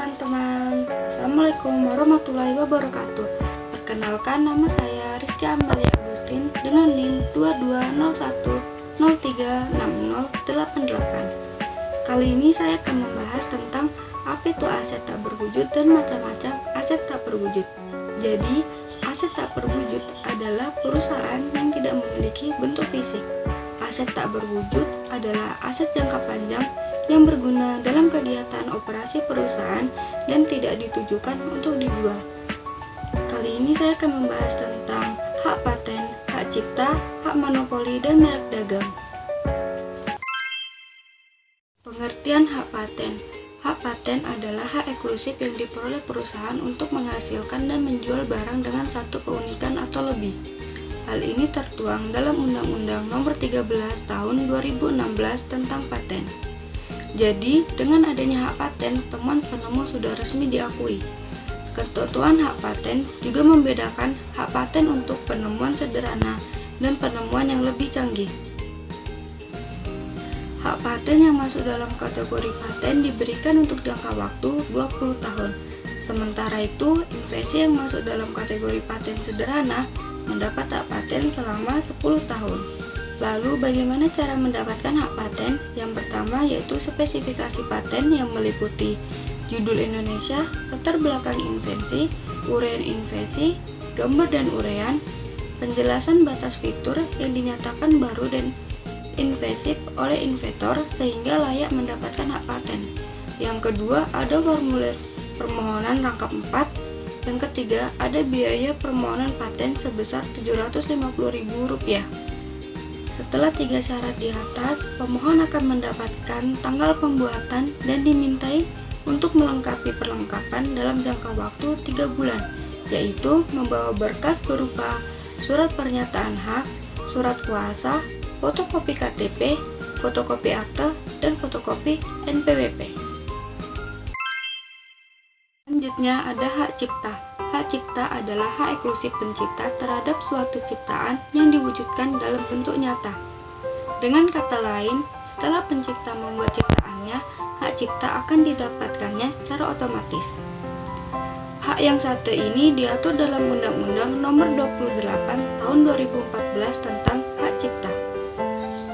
teman-teman, Assalamualaikum warahmatullahi wabarakatuh. Perkenalkan, nama saya Rizky Amelia Agustin dengan NIM 2201036088. Kali ini saya akan membahas tentang apa itu aset tak berwujud dan macam-macam aset tak berwujud. Jadi, aset tak berwujud adalah perusahaan yang tidak memiliki bentuk fisik. Aset tak berwujud adalah aset jangka panjang yang berguna dalam kegiatan operasi perusahaan dan tidak ditujukan untuk dijual. Kali ini saya akan membahas tentang hak paten, hak cipta, hak monopoli, dan merek dagang. Pengertian hak paten. Hak paten adalah hak eksklusif yang diperoleh perusahaan untuk menghasilkan dan menjual barang dengan satu keunikan atau lebih. Hal ini tertuang dalam Undang-Undang Nomor 13 Tahun 2016 tentang paten. Jadi, dengan adanya hak paten, temuan penemu sudah resmi diakui. Ketentuan hak paten juga membedakan hak paten untuk penemuan sederhana dan penemuan yang lebih canggih. Hak paten yang masuk dalam kategori paten diberikan untuk jangka waktu 20 tahun. Sementara itu, invensi yang masuk dalam kategori paten sederhana mendapat hak paten selama 10 tahun. Lalu, bagaimana cara mendapatkan hak paten? Yang pertama yaitu spesifikasi paten yang meliputi judul Indonesia, latar belakang invensi, uraian invensi, gambar dan uraian, penjelasan batas fitur yang dinyatakan baru dan inventif oleh inventor sehingga layak mendapatkan hak paten. Yang kedua, ada formulir permohonan rangkap 4. Yang ketiga, ada biaya permohonan paten sebesar Rp750.000. Setelah 3 syarat di atas, pemohon akan mendapatkan tanggal pembuatan dan dimintai untuk melengkapi perlengkapan dalam jangka waktu 3 bulan, yaitu membawa berkas berupa surat pernyataan hak, surat kuasa, fotokopi KTP, fotokopi akte, dan fotokopi NPWP. Selanjutnya ada hak cipta. Hak cipta adalah hak eksklusif pencipta terhadap suatu ciptaan yang diwujudkan dalam bentuk nyata. Dengan kata lain, setelah pencipta membuat ciptaannya, hak cipta akan didapatkannya secara otomatis. Hak yang satu ini diatur dalam Undang-Undang Nomor 28 Tahun 2014 tentang hak cipta.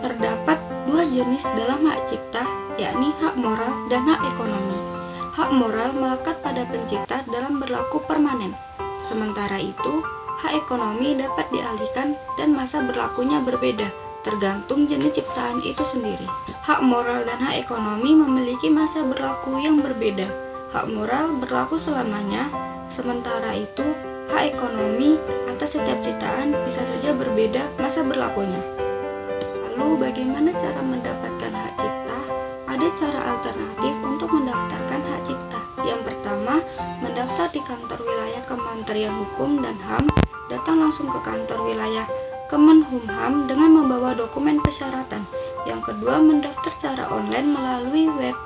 Terdapat 2 jenis dalam hak cipta, yakni hak moral dan hak ekonomi. Hak moral melekat pada pencipta dalam berlaku permanen. Sementara itu, hak ekonomi dapat dialihkan dan masa berlakunya berbeda, tergantung jenis ciptaan itu sendiri. Hak moral dan hak ekonomi memiliki masa berlaku yang berbeda. Hak moral berlaku selamanya, sementara itu, hak ekonomi atas setiap ciptaan bisa saja berbeda masa berlakunya. Lalu, bagaimana cara mendapatkan hak cipta? Ada cara alternatif untuk mendaftarkan hak cipta. Yang pertama, mendaftar di kantor wilayah Kementerian Hukum dan HAM. Datang langsung ke kantor wilayah Kemenhumham dengan membawa dokumen persyaratan. Yang kedua, mendaftar secara online melalui web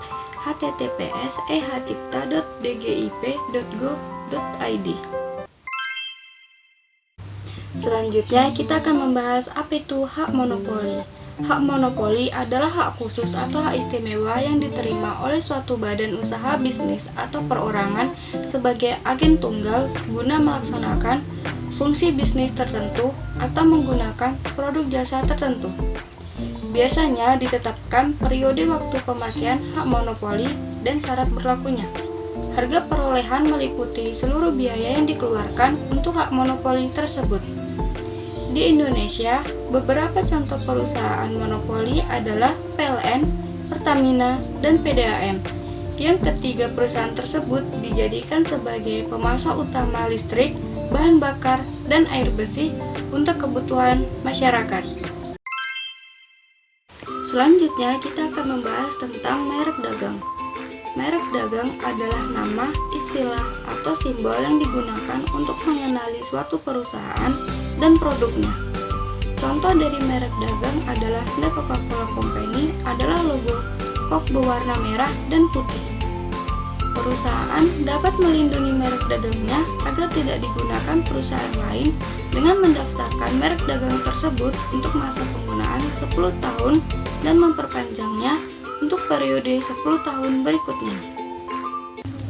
https://ehcipta.dgip.go.id. Selanjutnya, kita akan membahas apa itu hak monopoli. Hak monopoli adalah hak khusus atau hak istimewa yang diterima oleh suatu badan usaha bisnis atau perorangan sebagai agen tunggal guna melaksanakan fungsi bisnis tertentu atau menggunakan produk jasa tertentu. Biasanya ditetapkan periode waktu pemakaian hak monopoli dan syarat berlakunya. Harga perolehan meliputi seluruh biaya yang dikeluarkan untuk hak monopoli tersebut. Di Indonesia, beberapa contoh perusahaan monopoli adalah PLN, Pertamina, dan PDAM. Yang ketiga perusahaan tersebut dijadikan sebagai pemasok utama listrik, bahan bakar, dan air bersih untuk kebutuhan masyarakat. Selanjutnya, kita akan membahas tentang merek dagang. Merek dagang adalah nama, istilah, atau simbol yang digunakan untuk mengenali suatu perusahaan dan produknya. Contoh dari merek dagang adalah The Coca-Cola Company adalah logo Coke berwarna merah dan putih. Perusahaan dapat melindungi merek dagangnya agar tidak digunakan perusahaan lain dengan mendaftarkan merek dagang tersebut untuk masa penggunaan 10 tahun dan memperpanjangnya untuk periode 10 tahun berikutnya.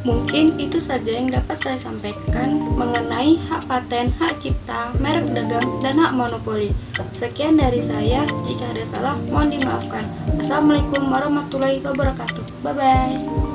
Mungkin itu saja yang dapat saya sampaikan mengenai hak paten, hak cipta, merek dagang, dan hak monopoli. Sekian dari saya, jika ada salah mohon dimaafkan. Assalamualaikum warahmatullahi wabarakatuh. Bye-bye.